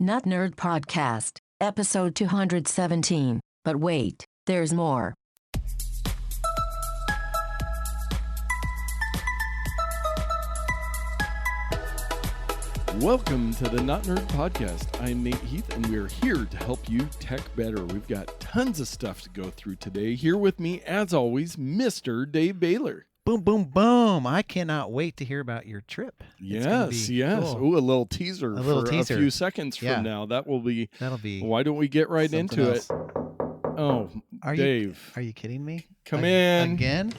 Notnerd Podcast, episode 217. But wait, there's more. Welcome to the Notnerd Podcast. I'm Nate Heath, and we're here to help you tech better. We've got tons of stuff to go through today. Here with me, as always, Mr. Dave Baylor. Boom, boom, boom. I cannot wait to hear about your trip. Yes. Cool. Ooh, a little teaser for a few seconds from now. That'll be. Why don't we get right into else. it? Oh, Dave. Are you kidding me? Come in. Again?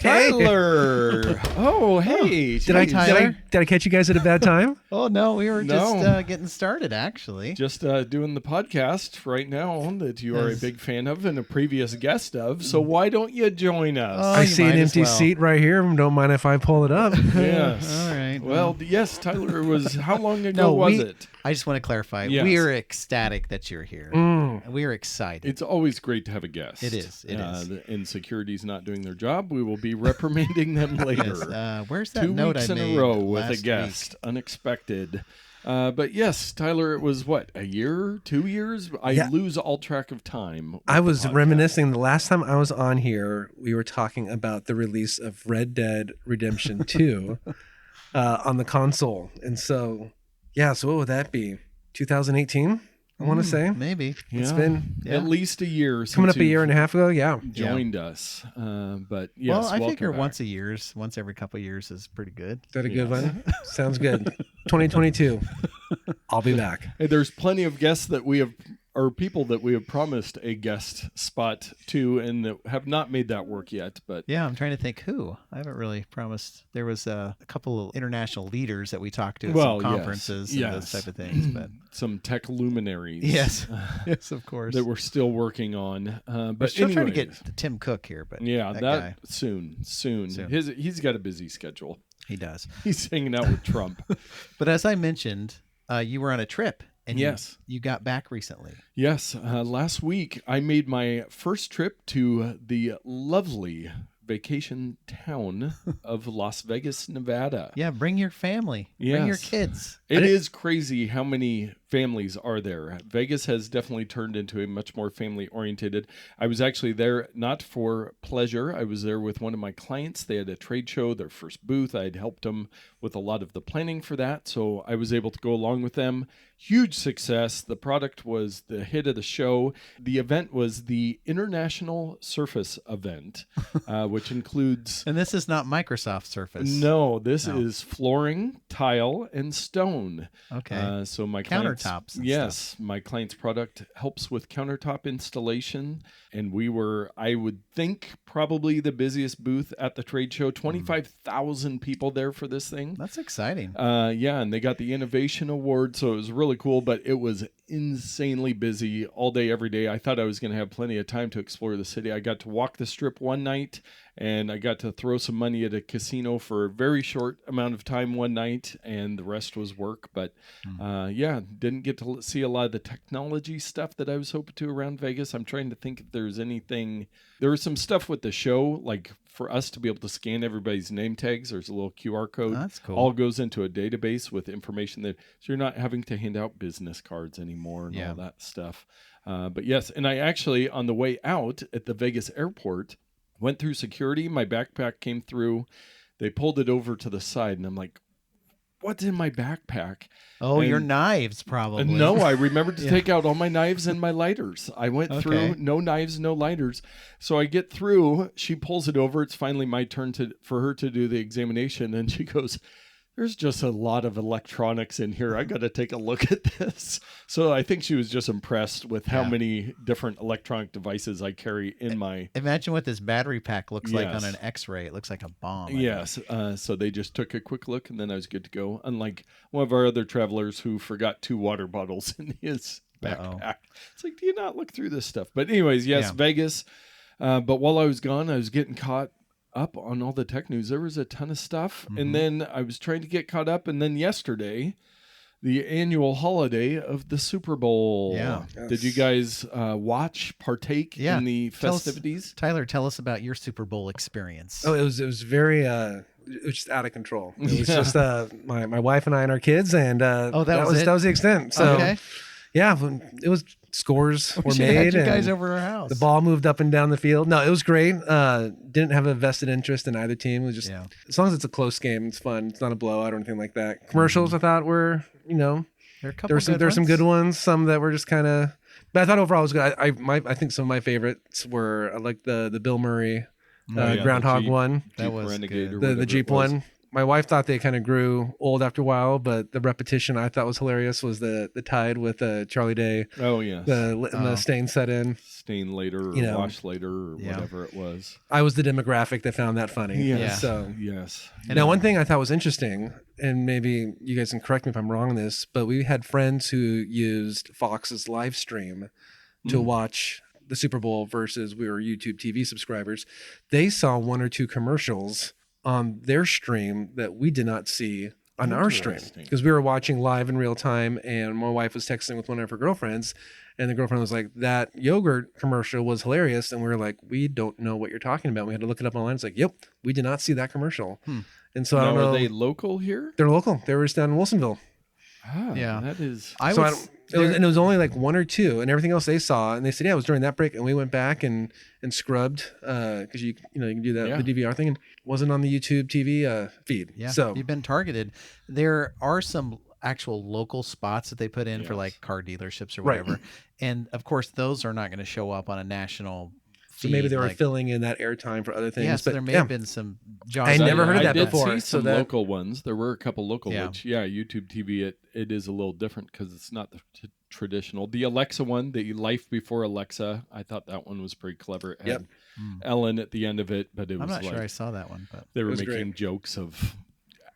Tyler. Oh, hey. Did I catch you guys at a bad time? Oh, no. We were just getting started, actually. Just doing the podcast right now that you are a big fan of and a previous guest of. So why don't you join us? Oh, I see an empty seat right here. Don't mind if I pull it up. Yes. All right. Well, yes, Tyler, it was, how long ago was it? I just want to clarify. Yes. We are ecstatic that you're here. We are excited. It's always great to have a guest. It is. And security's not doing their job. We will be reprimanding them later. Yes. Where's that 2 note weeks I in made a row with a last guest. week? Unexpected. But yes, Tyler, it was what, a year, 2 years? I lose all track of time. I was reminiscing. The last time I was on here, we were talking about the release of Red Dead Redemption 2 on the console. And so, so what would that be? 2018, I want to say. Maybe. It's been at least a year since coming up a year and a half ago. joined us. But yes, well, I figure back. once every couple of years is pretty good. Is that a good one? Sounds good. 2022. I'll be back. Hey, there's plenty of guests that we have, or people that we have promised a guest spot to, and that have not made that work yet. But yeah, I'm trying to think who. I haven't really promised. There was a couple of international leaders that we talked to at some conferences and those type of things. But some tech luminaries. Yes, yes, of course. That we're still working on. But still trying to get Tim Cook here. But yeah, that guy. guy. Soon. He's got a busy schedule. He does. He's hanging out with Trump. But as I mentioned, you were on a trip. And you got back recently. Yes. Last week, I made my first trip to the lovely vacation town of Las Vegas, Nevada. Yeah, bring your family. Yes. Bring your kids. It is crazy how many families are there. Vegas has definitely turned into a much more family-oriented. I was actually there not for pleasure. I was there with one of my clients. They had a trade show, their first booth. I had helped them with a lot of the planning for that, so I was able to go along with them. Huge success. The product was the hit of the show. The event was the International Surface event, which includes... And this is not Microsoft Surface. No, this is flooring, tile, and stone. Okay. So my countertops. My client's product helps with countertop installation, and we were, I would think, probably the busiest booth at the trade show. 25,000 people there for this thing. That's exciting. And they got the Innovation Award, so it was really cool, but it was insanely busy all day, every day. I thought I was going to have plenty of time to explore the city. I got to walk the strip one night, and I got to throw some money at a casino for a very short amount of time one night, and the rest was work. But didn't get to see a lot of the technology stuff that I was hoping to around Vegas. I'm trying to think if there's anything. There was some stuff with the show, like for us to be able to scan everybody's name tags. There's a little QR code. That's cool. All goes into a database with information that, so you're not having to hand out business cards anymore and all that stuff. But yes, and I actually, on the way out at the Vegas airport, went through security. My backpack came through. They pulled it over to the side, and I'm like, what's in my backpack? Oh, your knives, probably. No, I remembered to take out all my knives and my lighters. I went through, no knives, no lighters. So I get through. She pulls it over. It's finally my turn for her to do the examination, and she goes, there's just a lot of electronics in here. I got to take a look at this. So I think she was just impressed with how many different electronic devices I carry in my... Imagine what this battery pack looks like on an X-ray. It looks like a bomb. Yes. So they just took a quick look, and then I was good to go. Unlike one of our other travelers who forgot 2 water bottles in his backpack. It's like, do you not look through this stuff? But anyways, Vegas. But while I was gone, I was getting caught up on all the tech news. There was a ton of stuff. And then I was trying to get caught up. And then yesterday, the annual holiday of the Super Bowl. Yeah. Did you guys partake in the festivities? Tyler, tell us about your Super Bowl experience. Oh, it was very it was just out of control. It was just my wife and I and our kids, and that was the extent. So okay. Yeah, it was scores were made. Had you guys over our house. The ball moved up and down the field. No, it was great. Didn't have a vested interest in either team. It was just as long as it's a close game, it's fun. It's not a blowout or anything like that. Commercials I thought were, there were some good ones. Some that were just kind of. But I thought overall it was good. I think some of my favorites were I like the Bill Murray Groundhog one. That was Renegade the Jeep one. My wife thought they kind of grew old after a while, but the repetition I thought was hilarious was the Tide with Charlie Day. Oh, yes. The stain set in. Stain later or wash later or whatever it was. I was the demographic that found that funny. Yes. So, yes. Now, one thing I thought was interesting, and maybe you guys can correct me if I'm wrong on this, but we had friends who used Fox's live stream to watch the Super Bowl versus we were YouTube TV subscribers. They saw one or two commercials on their stream that we did not see on our stream because we were watching live in real time, and my wife was texting with one of her girlfriends, and the girlfriend was like, that yogurt commercial was hilarious, and we were like, we don't know what you're talking about. We had to look it up online. It's like, yep, we did not see that commercial. And so I don't know. Are they local here? They're local. They were just down in Wilsonville. That is. It was only like one or two, and everything else they saw, and they said, yeah, it was during that break, and we went back and scrubbed because you can do that the DVR thing, and wasn't on the YouTube TV feed. Yeah, so you've been targeted. There are some actual local spots that they put in for like car dealerships or whatever, and of course those are not going to show up on a national. So maybe they were filling in that airtime for other things. Yeah, so but there may have been some jobs. I never heard of that before. I did see some local ones. There were a couple local, which, YouTube TV, it is a little different because it's not the traditional. The Alexa one, the Life Before Alexa, I thought that one was pretty clever. It had Ellen at the end of it, but it was I'm not sure I saw that one. But they were making jokes of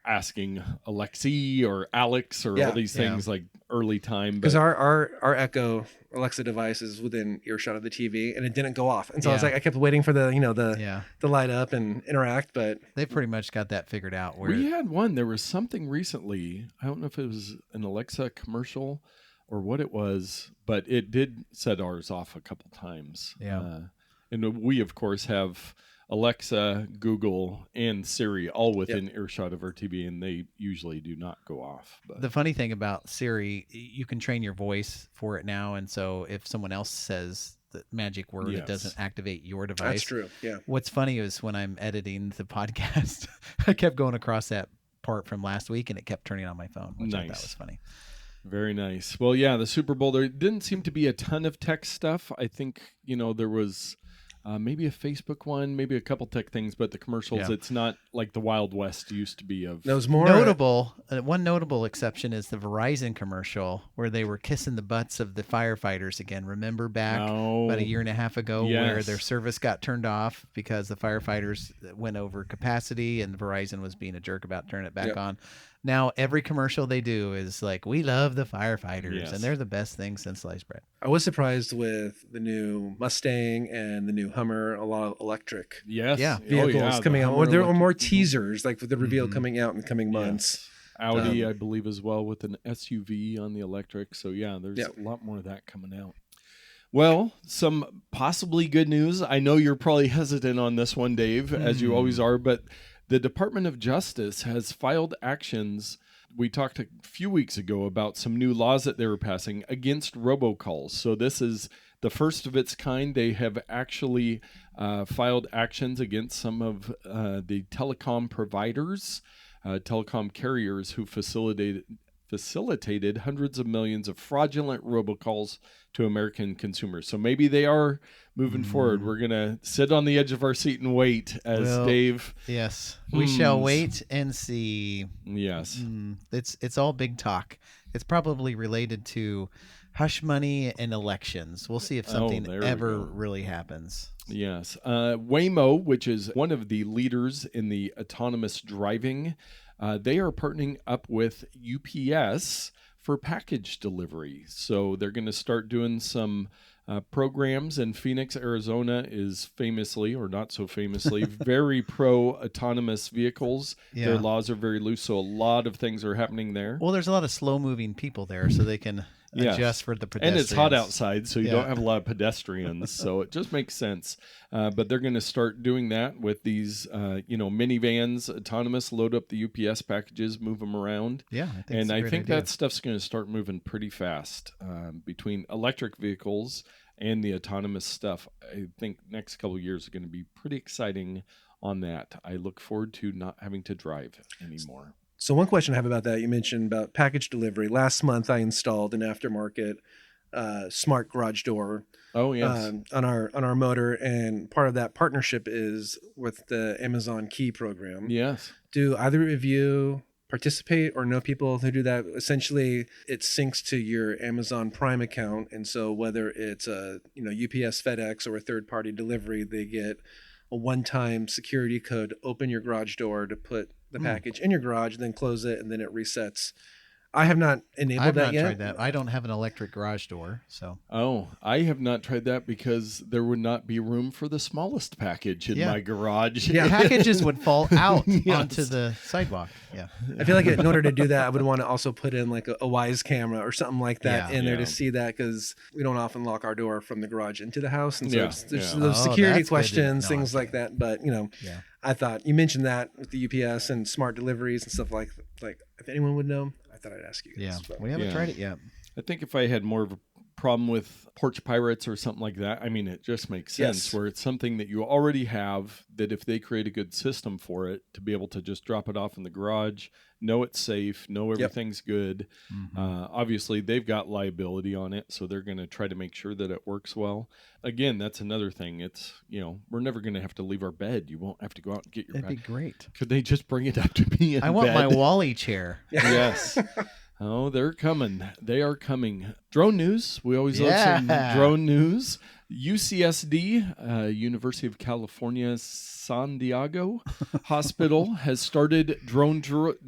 asking Alexi or Alex or all these things like early time. Because our Echo Alexa device is within earshot of the TV, and it didn't go off. And so I was like, I kept waiting for the light up and interact, but they've pretty much got that figured out. We had one. There was something recently. I don't know if it was an Alexa commercial or what it was, but it did set ours off a couple times. Yeah. And we, of course, have Alexa, Google, and Siri all within earshot of our TV, and they usually do not go off. But the funny thing about Siri, you can train your voice for it now, and so if someone else says the magic word, it doesn't activate your device. That's true, yeah. What's funny is when I'm editing the podcast, I kept going across that part from last week, and it kept turning on my phone, which I thought was funny. Very nice. Well, yeah, the Super Bowl, there didn't seem to be a ton of tech stuff. I think, there was... maybe a Facebook one, maybe a couple tech things, but the commercials, it's not like the Wild West used to be. Of those more notable. One notable exception is the Verizon commercial where they were kissing the butts of the firefighters again. Remember back about a year and a half ago where their service got turned off because the firefighters went over capacity and Verizon was being a jerk about turning it back on. Now, every commercial they do is like, we love the firefighters, and they're the best thing since sliced bread. I was surprised with the new Mustang and the new Hummer, a lot of electric vehicles coming out. Or there are more teasers, like with the reveal coming out in the coming months. Audi, I believe, as well, with an SUV on the electric. So, there's a lot more of that coming out. Well, some possibly good news. I know you're probably hesitant on this one, Dave, as you always are, but... The Department of Justice has filed actions. We talked a few weeks ago about some new laws that they were passing against robocalls. So this is the first of its kind. They have actually filed actions against some of the telecom providers, telecom carriers who facilitated hundreds of millions of fraudulent robocalls to American consumers. So maybe they are moving forward. We're going to sit on the edge of our seat and wait as Dave. Yes, we shall wait and see. Yes. It's all big talk. It's probably related to hush money and elections. We'll see if something ever really happens. Yes. Waymo, which is one of the leaders in the autonomous driving, they are partnering up with UPS for package delivery. So they're going to start doing some programs, and Phoenix, Arizona is famously, or not so famously, very pro-autonomous vehicles. Yeah. Their laws are very loose, so a lot of things are happening there. Well, there's a lot of slow-moving people there, so they can adjust for the pedestrians. And it's hot outside, so you Yeah. don't have a lot of pedestrians. So it just makes sense. But they're going to start doing that with these, minivans, autonomous, load up the UPS packages, move them around. Yeah, I think And I think idea. that stuff's going to start moving pretty fast between electric vehicles and the autonomous stuff. I think next couple of years are going to be pretty exciting on that. I look forward to not having to drive anymore. So one question I have about that, you mentioned about package delivery. Last month, I installed an aftermarket smart garage door. Oh yes, on our motor, and part of that partnership is with the Amazon Key program. yes. Do either of you participate or know people who do that? Essentially, it syncs to your Amazon Prime account, and so whether it's a UPS, FedEx, or a third-party delivery, they get a one-time security code to open your garage door to put the package in your garage, and then close it, and then it resets. I have not enabled that yet. I've not tried that. I don't have an electric garage door, so. Oh, I have not tried that because there would not be room for the smallest package in my garage. Yeah. Packages would fall out Yes. onto the sidewalk. Yeah. I feel like in order to do that, I would want to also put in like a Wise camera or something like that Yeah. in there Yeah. to see that, because we don't often lock our door from the garage into the house. And so Yeah, there's yeah. those Oh, security that's good to questions, know. things Okay. like that. But, Yeah. I thought you mentioned that with the UPS and smart deliveries and stuff like if anyone would know, I thought I'd ask you guys. Yeah. But- We haven't Yeah. tried it yet. I think if I had more of a problem with porch pirates or something like that, I mean, it just makes sense Yes. where it's something that you already have, that if they create a good system for it, to be able to just drop it off in the garage, know it's safe, know everything's good. Mm-hmm. Obviously, they've got liability on it, so they're going to try to make sure that it works well. Again, that's another thing. It's, we're never going to have to leave our bed. You won't have to go out and get your That'd be bed. great. Could they just bring it up to me in I want bed? my Wally chair. Yes. Oh, they're coming. They are coming. Drone news. We always love some Yeah. drone news. UCSD, University of California, San Diego Hospital has started drone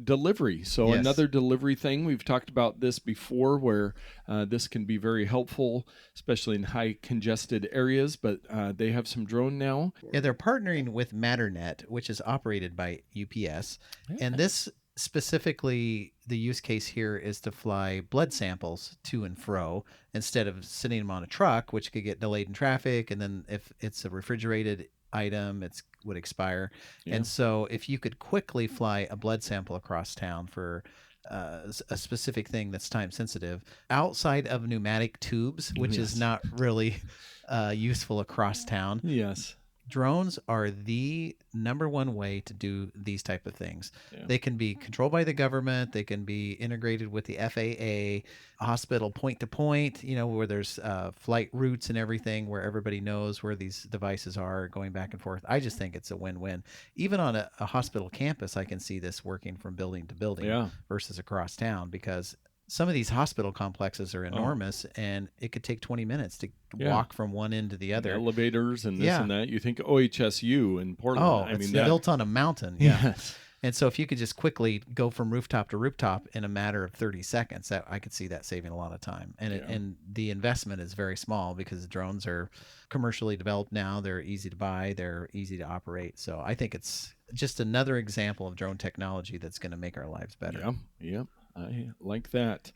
delivery. So Yes. another delivery thing. We've talked about this before, where this can be very helpful, especially in high congested areas. But they have some drone now. Yeah, they're partnering with Matternet, which is operated by UPS. And this specifically, the use case here is to fly blood samples to and fro instead of sending them on a truck, which could get delayed in traffic. And then if it's a refrigerated item, it would expire. Yeah. And so if you could quickly fly a blood sample across town for a specific thing that's time sensitive outside of pneumatic tubes, which Yes. is not really useful across town. Yes. Drones are the number one way to do these type of things. Yeah. They can be controlled by the government. They can be integrated with the FAA, hospital point to point, where there's flight routes and everything, where everybody knows where these devices are going back and forth. I just think it's a win-win. Even on a hospital campus, I can see this working from building to building Yeah. versus across town, because some of these hospital complexes are enormous, and it could take 20 minutes to walk from one end to the other. Elevators and this Yeah. and that. You think OHSU in Portland. Oh, I it's mean, that, built on a mountain. Yeah. Yes. And so if you could just quickly go from rooftop to rooftop in a matter of 30 seconds, I could see that saving a lot of time. And and the investment is very small because drones are commercially developed now. They're easy to buy. They're easy to operate. So I think it's just another example of drone technology that's going to make our lives better. Yeah. I like that.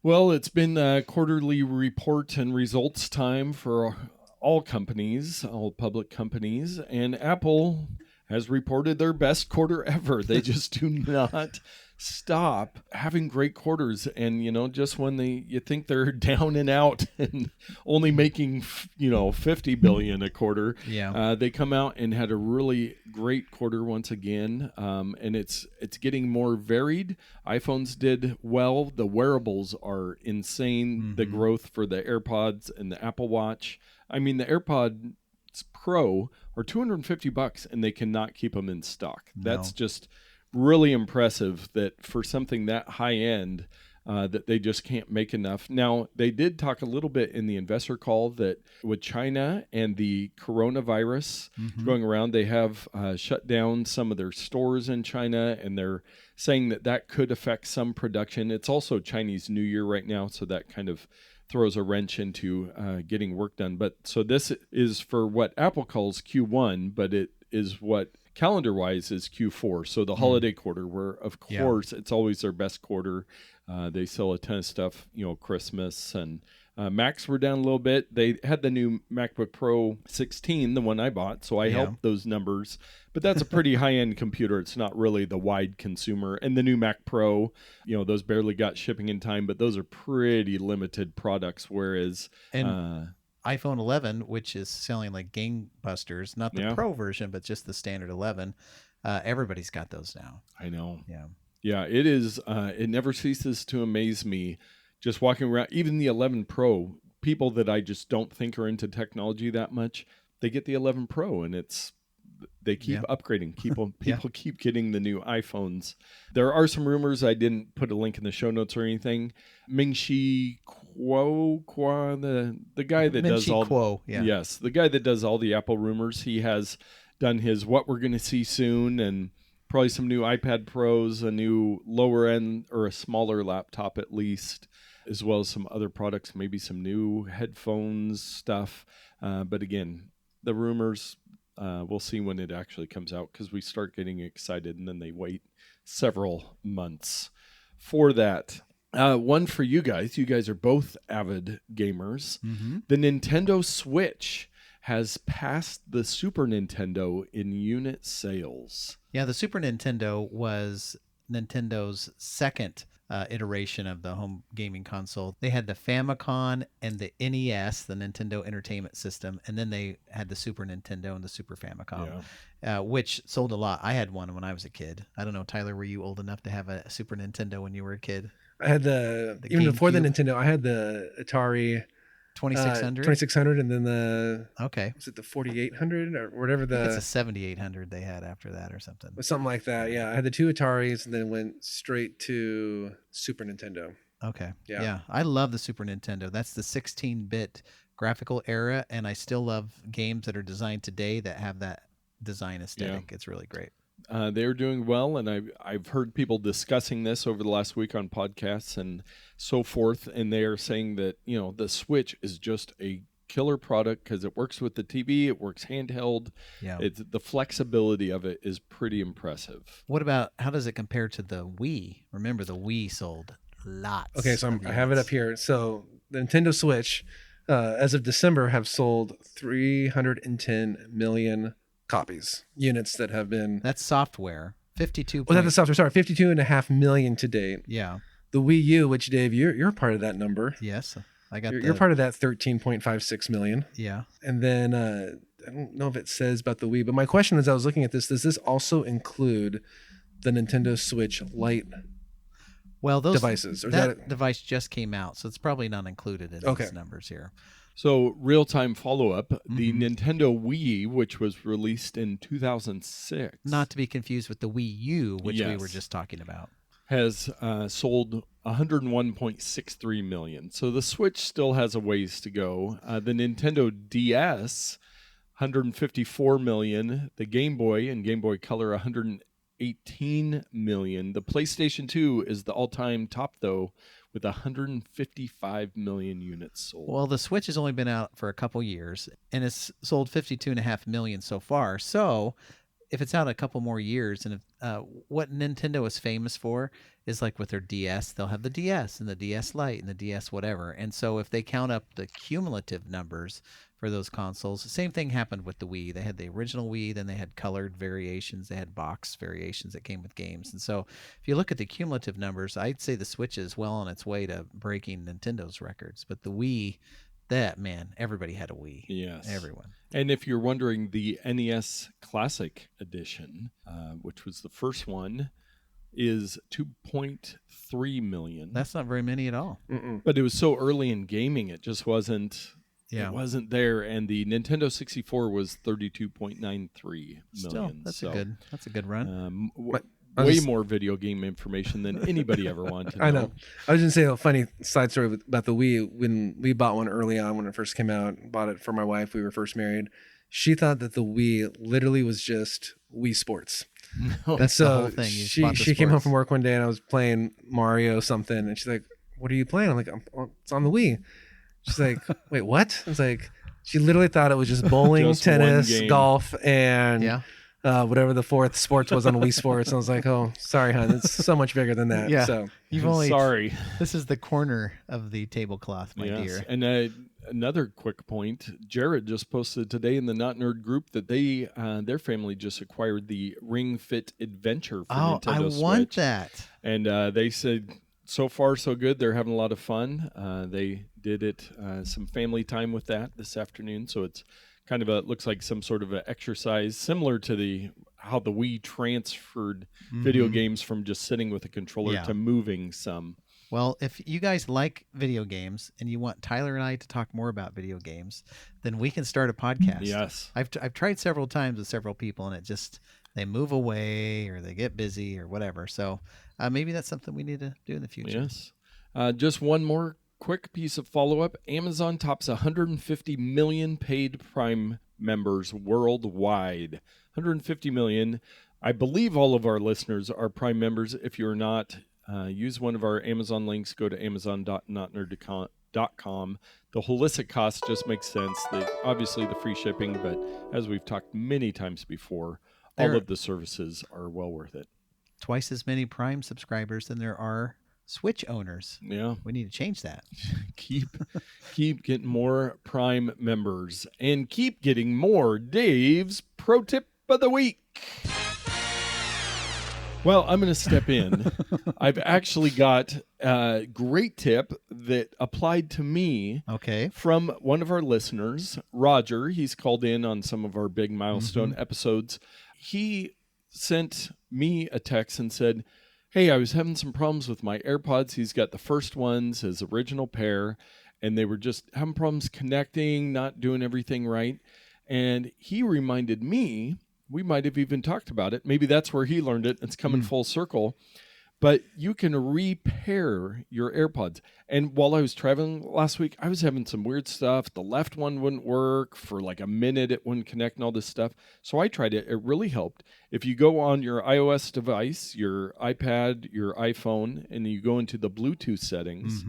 Well, it's been quarterly report and results time for all companies, all public companies, and Apple has reported their best quarter ever. They just do not stop having great quarters. And, just when you think they're down and out and only making, 50 billion a quarter, they come out and had a really great quarter once again. And it's getting more varied. iPhones did well. The wearables are insane. Mm-hmm. The growth for the AirPods and the Apple Watch. I mean, the AirPods Pro are $250 and they cannot keep them in stock. No. That's just really impressive that for something that high end, that they just can't make enough. Now, they did talk a little bit in the investor call that with China and the coronavirus going around, they have shut down some of their stores in China, and they're saying that could affect some production. It's also Chinese New Year right now, so that kind of throws a wrench into getting work done. But so this is for what Apple calls Q1, but it is what calendar-wise is Q4. So the holiday quarter, where of course it's always their best quarter. They sell a ton of stuff, Christmas, and Macs were down a little bit. They had the new MacBook Pro 16, the one I bought, so I helped those numbers. But that's a pretty high-end computer. It's not really the wide consumer. And the new Mac Pro, those barely got shipping in time, but those are pretty limited products, whereas... iPhone 11, which is selling like gangbusters, not the Pro version, but just the standard 11, everybody's got those now. I know. Yeah. Yeah, it is. It never ceases to amaze me just walking around. Even the 11 Pro, people that I just don't think are into technology that much, they get the 11 Pro, and they keep upgrading. People keep getting the new iPhones. There are some rumors. I didn't put a link in the show notes or anything. Ming-Chi Kuo, the guy that does all the guy that does all the Apple rumors. He has done his what we're going to see soon, and probably some new iPad Pros, a new lower end or a smaller laptop at least, as well as some other products, maybe some new headphones stuff. But again, the rumors, we'll see when it actually comes out, because we start getting excited and then they wait several months for that. One for you guys. You guys are both avid gamers. Mm-hmm. The Nintendo Switch has passed the Super Nintendo in unit sales. Yeah, the Super Nintendo was Nintendo's second iteration of the home gaming console. They had the Famicom and the NES, the Nintendo Entertainment System, and then they had the Super Nintendo and the Super Famicom, which sold a lot. I had one when I was a kid. I don't know, Tyler, were you old enough to have a Super Nintendo when you were a kid? I had even before the Nintendo, I had the Atari 2600, and then was it the 4800 or whatever it's a 7800 they had after that or something. Something like that. Yeah, I had the two Ataris and then went straight to Super Nintendo. Okay. Yeah. I love the Super Nintendo. That's the 16-bit graphical era, and I still love games that are designed today that have that design aesthetic. Yeah. It's really great. They're doing well, and I've heard people discussing this over the last week on podcasts and so forth, and they are saying that, the Switch is just a killer product because it works with the TV, it works handheld. Yeah. The flexibility of it is pretty impressive. How does it compare to the Wii? Remember, the Wii sold lots. Okay, so I have it up here. So the Nintendo Switch, as of December, have sold 310 million units that have been... That's software. 52. Well, that's the software. Sorry, 52.5 million to date. Yeah. The Wii U, which Dave, you're part of that number. Yes, you're part of that 13.56 million. Yeah. And then I don't know if it says about the Wii, but my question as I was looking at this, does this also include the Nintendo Switch Lite? Well, those devices. That device just came out, so it's probably not included in these numbers here. So, real-time follow-up, the Nintendo Wii, which was released in 2006. Not to be confused with the Wii U, which we were just talking about. Has sold 101.63 million. So, the Switch still has a ways to go. The Nintendo DS, 154 million. The Game Boy and Game Boy Color, 118 million. The PlayStation 2 is the all-time top, though, with 155 million units sold. Well, the Switch has only been out for a couple years, and it's sold 52.5 million so far. So if it's out a couple more years, and what Nintendo is famous for is like with their DS, they'll have the DS and the DS Lite and the DS whatever. And so if they count up the cumulative numbers for those consoles, the same thing happened with the Wii. They had the original Wii, then they had colored variations, they had box variations that came with games. And so if you look at the cumulative numbers, I'd say the Switch is well on its way to breaking Nintendo's records. But the Wii, everybody had a Wii. Yes. Everyone. And if you're wondering, the NES Classic Edition, which was the first one, is 2.3 million. That's not very many at all. Mm-mm. But it was so early in gaming, it just wasn't... Yeah. It wasn't there, and the Nintendo 64 was 32.93 million. Still, that's a good run. Way more video game information than anybody ever wanted to know. I know. I was going to say a funny side story about the Wii. When we bought one early on when it first came out, bought it for my wife. We were first married. She thought that the Wii literally was just Wii Sports. No, that's the whole thing. She came home from work one day and I was playing Mario something, and she's like, "What are you playing?" I'm like, "It's on the Wii." She's like, "Wait, what?" I was like, she literally thought it was just bowling, tennis, golf, and whatever the fourth sports was on Wii Sports. And I was like, oh, sorry, hon. It's so much bigger than that. Yeah. So You've only sorry. This is the corner of the tablecloth, my dear. And another quick point: Jared just posted today in the Notnerd group that they their family just acquired the Ring Fit Adventure for Nintendo Switch. I want that. And they said so far so good. They're having a lot of fun. They did it some family time with that this afternoon, so it's kind of looks like some sort of an exercise similar to how the Wii transferred video games from just sitting with a controller to moving some. Well, if you guys like video games and you want Tyler and I to talk more about video games, then we can start a podcast. Yes. I've tried several times with several people, and they move away or they get busy or whatever. So maybe that's something we need to do in the future. Yes. Just one more quick piece of follow-up. Amazon tops 150 million paid Prime members worldwide. 150 million. I believe all of our listeners are Prime members. If you're not, use one of our Amazon links. Go to amazon.notnerd.com. The holistic cost just makes sense. Obviously, the free shipping, but as we've talked many times before, all of the services are well worth it. Twice as many Prime subscribers than there are Switch owners. Yeah. We need to change that. keep getting more Prime members and keep getting more Dave's Pro Tip of the Week. Well, I'm going to step in. I've actually got a great tip that applied to me from one of our listeners, Roger. He's called in on some of our big milestone episodes. He sent me a text and said, hey, I was having some problems with my AirPods. He's got the first ones, his original pair, and they were just having problems connecting, not doing everything right. And he reminded me, we might have even talked about it. Maybe that's where he learned it. It's coming full circle. But you can repair your AirPods. And while I was traveling last week, I was having some weird stuff. The left one wouldn't work. For like a minute, it wouldn't connect and all this stuff. So I tried it. It really helped. If you go on your iOS device, your iPad, your iPhone, and you go into the Bluetooth settings,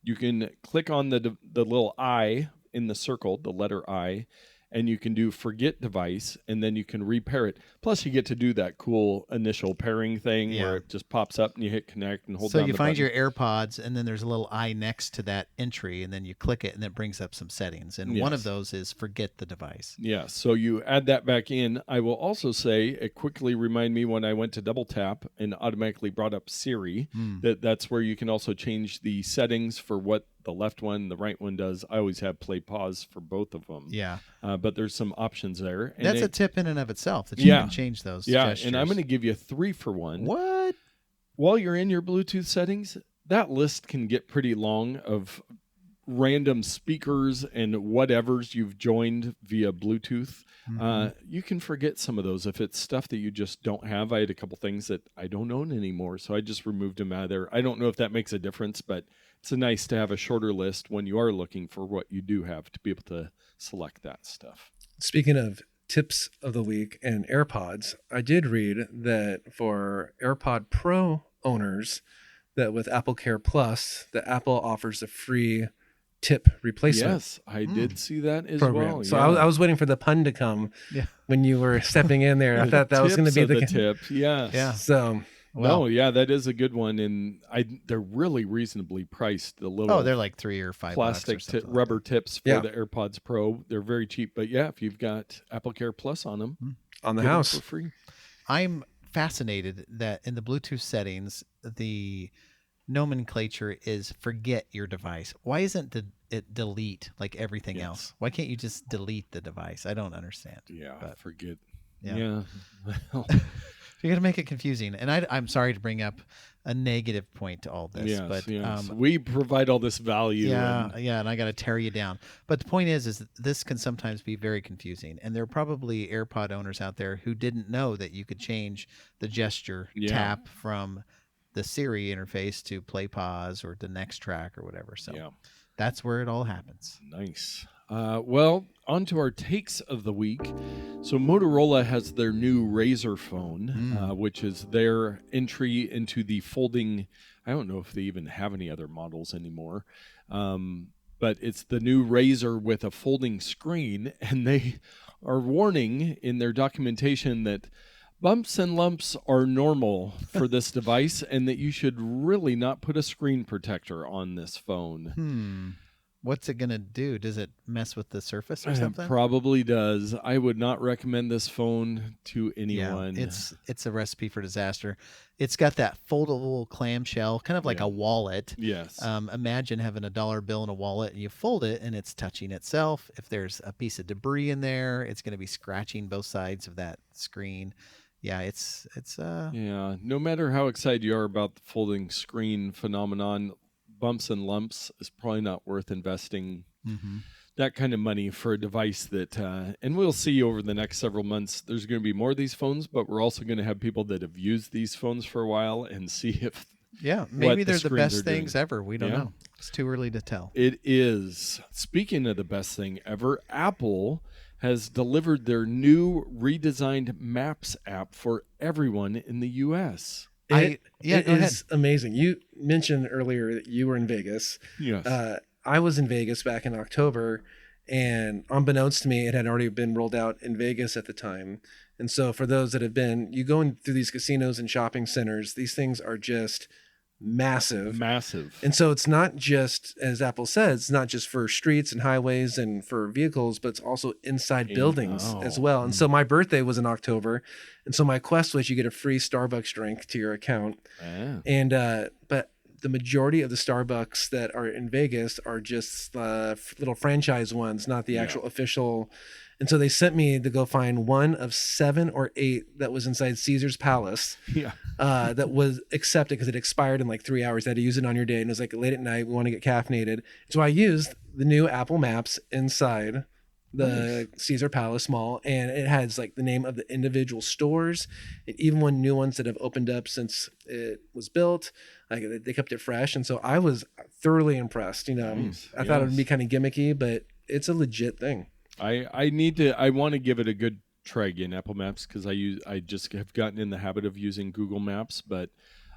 you can click on the little I in the circle, the letter I, and you can do forget device, and then you can repair it. Plus, you get to do that cool initial pairing thing where it just pops up and you hit connect and hold down the button. So you find your AirPods, and then there's a little I next to that entry, and then you click it, and it brings up some settings. And one of those is forget the device. Yeah, so you add that back in. I will also say it quickly reminded me when I went to double tap and automatically brought up Siri, that's where you can also change the settings for what the left one, the right one does. I always have play pause for both of them. Yeah. But there's some options there. And that's a tip in and of itself that you can change those gestures. And I'm going to give you 3 for 1. What? While you're in your Bluetooth settings, that list can get pretty long of random speakers and whatevers you've joined via Bluetooth. You can forget some of those if it's stuff that you just don't have. I had a couple things that I don't own anymore, so I just removed them out of there. I don't know if that makes a difference, but it's nice to have a shorter list when you are looking for what you do have to be able to select that stuff. Speaking of tips of the week and AirPods, I did read that for AirPod Pro owners, that with Apple Care Plus, that Apple offers a free tip replacement. Yes, I did see that as program. well. So I was waiting for the pun to come when you were stepping in there. I thought that was going to be the tip. Yes. Yeah. So that is a good one, and they're really reasonably priced. The little they're like $3 or $5 plastic rubber tips for the AirPods Pro. They're very cheap, but if you've got Apple Care Plus on them, on the house for free. I'm fascinated that in the Bluetooth settings, the nomenclature is forget your device. Why isn't it delete like everything else? Why can't you just delete the device? I don't understand. Forget. Yeah. You're going to make it confusing. And I'm sorry to bring up a negative point to all this. But we provide all this value. And I got to tear you down. But the point is this can sometimes be very confusing. And there are probably AirPod owners out there who didn't know that you could change the gesture tap from the Siri interface to play pause or the next track or whatever. So that's where it all happens. Nice. Well, on to our takes of the week. So Motorola has their new Razr phone, which is their entry into the folding. I don't know if they even have any other models anymore. But it's the new Razr with a folding screen, and they are warning in their documentation that bumps and lumps are normal for this device and that you should really not put a screen protector on this phone. What's it going to do? Does it mess with the surface or something? It probably does. I would not recommend this phone to anyone. Yeah, it's a recipe for disaster. It's got that foldable clamshell, kind of like a wallet. Yes. Imagine having a $1 bill in a wallet and you fold it and it's touching itself. If there's a piece of debris in there, it's going to be scratching both sides of that screen. Yeah, it's no matter how excited you are about the folding screen phenomenon, bumps and lumps is probably not worth investing that kind of money for a device that, and we'll see over the next several months, there's going to be more of these phones, but we're also going to have people that have used these phones for a while and see if maybe they're the best things ever. We don't know. It's too early to tell. It is. Speaking of the best thing ever, Apple has delivered their new redesigned Maps app for everyone in the U.S. It is amazing. You mentioned earlier that you were in Vegas. Yes. I was in Vegas back in October, and unbeknownst to me, it had already been rolled out in Vegas at the time. And so for those that have been, you go in through these casinos and shopping centers, these things are just massive. And so it's not just, as Apple says, it's not just for streets and highways and for vehicles, but it's also inside buildings as well. And so my birthday was in October. And so my quest was you get a free Starbucks drink to your account. And, but the majority of the Starbucks that are in Vegas are just little franchise ones, not the actual official. And so they sent me to go find one of 7 or 8 that was inside Caesar's Palace. That was accepted because it expired in like 3 hours. They had to use it on your day. And it was like late at night, we want to get caffeinated. So I used the new Apple Maps inside the Caesar Palace Mall. And it has like the name of the individual stores. And even when new ones that have opened up since it was built, like they kept it fresh. And so I was thoroughly impressed. You know, I thought it would be kind of gimmicky, but it's a legit thing. I want to give it a good try again, Apple Maps, because I just have gotten in the habit of using Google Maps, but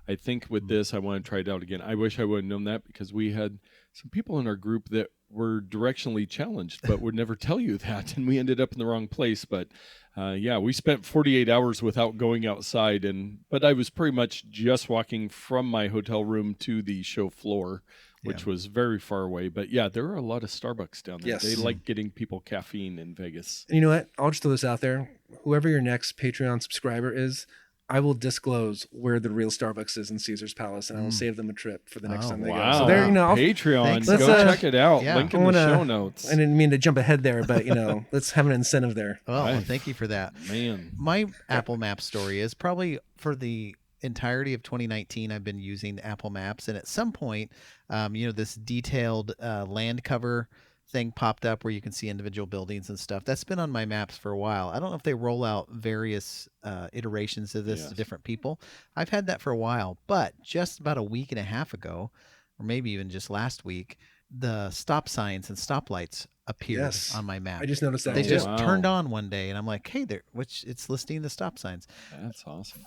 I think with this I want to try it out again. I wish I would have known that because we had some people in our group that were directionally challenged but would never tell you that, and we ended up in the wrong place. But we spent 48 hours without going outside, but I was pretty much just walking from my hotel room to the show floor, which was very far away. But there are a lot of Starbucks down there. Yes. They like getting people caffeine in Vegas. And you know what? I'll just throw this out there. Whoever your next Patreon subscriber is, I will disclose where the real Starbucks is in Caesar's Palace, and I will save them a trip for the next time they go. So there, Patreon. Go check it out. Link in the show notes. I didn't mean to jump ahead there, but let's have an incentive there. Well, thank you for that. Man, my Apple Maps story is probably for the entirety of 2019 I've been using Apple Maps, and at some point this detailed land cover thing popped up where you can see individual buildings and stuff. That's been on my maps for a while. I don't know if they roll out various iterations of this to different people. I've had that for a while, but just about a week and a half ago, or maybe even just last week, the stop signs and stoplights appeared on my map. I just noticed that. They just turned on one day, and I'm like, hey, it's listing the stop signs. That's awesome.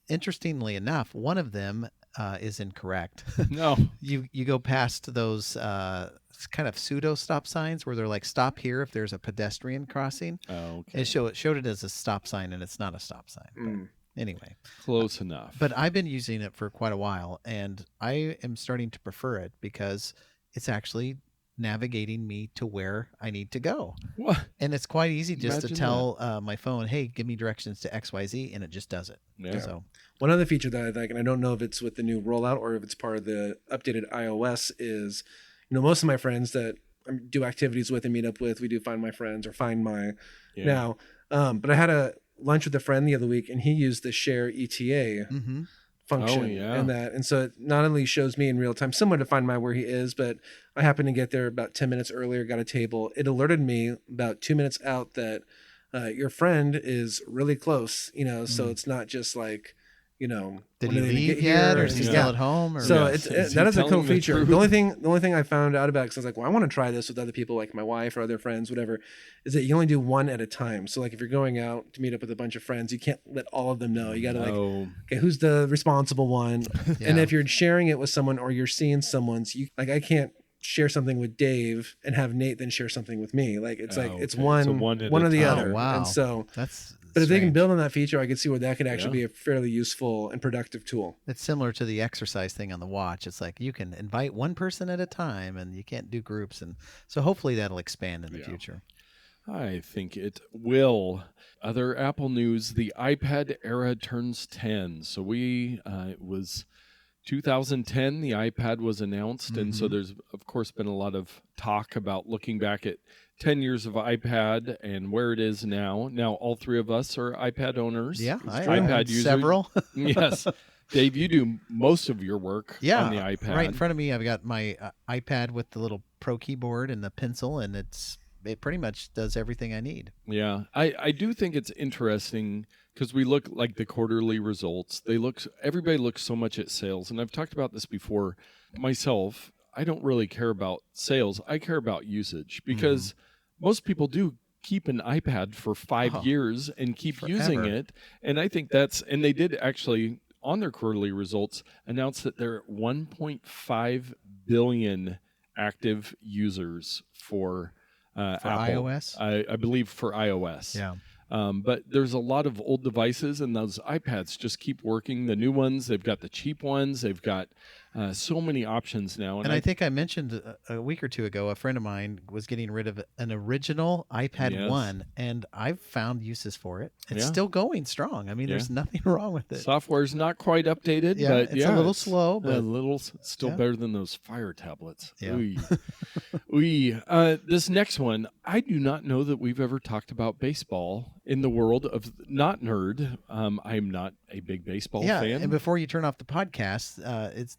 Interestingly enough, one of them is incorrect. No. You go past those kind of pseudo stop signs where they're like, stop here if there's a pedestrian crossing. Oh, okay. It showed it as a stop sign, and it's not a stop sign. But anyway. Close enough. But I've been using it for quite a while, and I am starting to prefer it because it's actually navigating me to where I need to go. What? And it's quite easy just to tell my phone, hey, give me directions to XYZ, and it just does it. Yeah. So one other feature that I like, and I don't know if it's with the new rollout or if it's part of the updated iOS, is most of my friends that I do activities with and meet up with, we do Find My Friends or Find My now. But I had a lunch with a friend the other week, and he used the Share ETA function and so it not only shows me in real time, similar to Find My where he is, but I happened to get there about 10 minutes earlier, got a table. It alerted me about 2 minutes out that your friend is really close, so it's not just like, did he leave yet, or is he still at home? Or so that is a cool feature. The only thing I found out about, because I was like, well, I want to try this with other people, like my wife or other friends, whatever, is that you only do one at a time. So like if you're going out to meet up with a bunch of friends, you can't let all of them know. You got to okay, who's the responsible one? And if you're sharing it with someone or you're seeing someone's, I can't share something with Dave and have Nate then share something with me. Like it's it's okay. one, So one or the time. other. Oh, wow. And so, That's but if they can strange. build on that feature, I could see where that could actually be a fairly useful and productive tool. It's similar to the exercise thing on the watch. It's like you can invite one person at a time and you can't do groups. And so hopefully that'll expand in the future. I think it will. Other Apple news, the iPad era turns 10. So it was 2010, the iPad was announced. And so there's, of course, been a lot of talk about looking back at 10 years of iPad and where it is now. Now, all three of us are iPad owners. Yeah, iPad users. several. Yes. Dave, you do most of your work on the iPad. Right in front of me, I've got my iPad with the little Pro keyboard and the pencil, and it pretty much does everything I need. Yeah, I do think it's interesting because we look like the quarterly results. Everybody looks so much at sales, and I've talked about this before myself. I don't really care about sales. I care about usage because most people do keep an iPad for 5 years and keep forever. using it. And I think and they did actually on their quarterly results announce that they're at 1.5 billion active users for Apple. iOS? I believe for iOS. Yeah. But there's a lot of old devices, and those iPads just keep working. The new ones, they've got the cheap ones. They've got so many options now. And I think I mentioned a week or two ago, a friend of mine was getting rid of an original iPad 1, and I've found uses for it. It's still going strong. I mean, there's nothing wrong with it. Software's not quite updated, but it's a little slow, but a little still better than those Fire tablets. Yeah. This next one, I do not know that we've ever talked about baseball in the world of Notnerd. I'm not a big baseball fan. And before you turn off the podcast,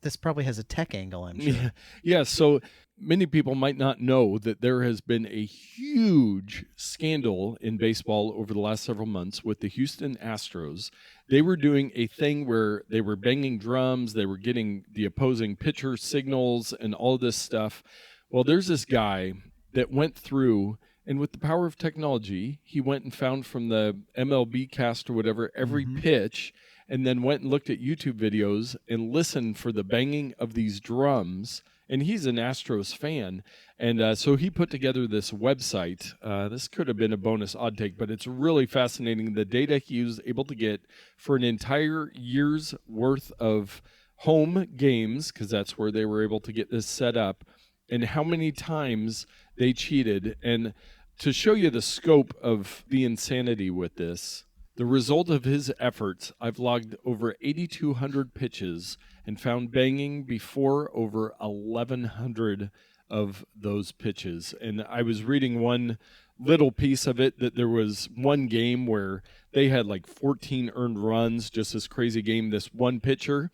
this probably has a tech angle, I'm sure. Yeah, so many people might not know that there has been a huge scandal in baseball over the last several months with the Houston Astros. They were doing a thing where they were banging drums, they were getting the opposing pitcher signals and all this stuff. Well, there's this guy that went through, and with the power of technology, he went and found from the MLB cast or whatever every pitch, and then went and looked at YouTube videos and listened for the banging of these drums. And he's an Astros fan. And so he put together this website. This could have been a bonus odd take, but it's really fascinating. The data he was able to get for an entire year's worth of home games, because that's where they were able to get this set up, and how many times they cheated. And to show you the scope of the insanity with this, the result of his efforts, I've logged over 8,200 pitches and found banging before over 1,100 of those pitches. And I was reading one little piece of it that there was one game where they had like 14 earned runs, just this crazy game. This one pitcher,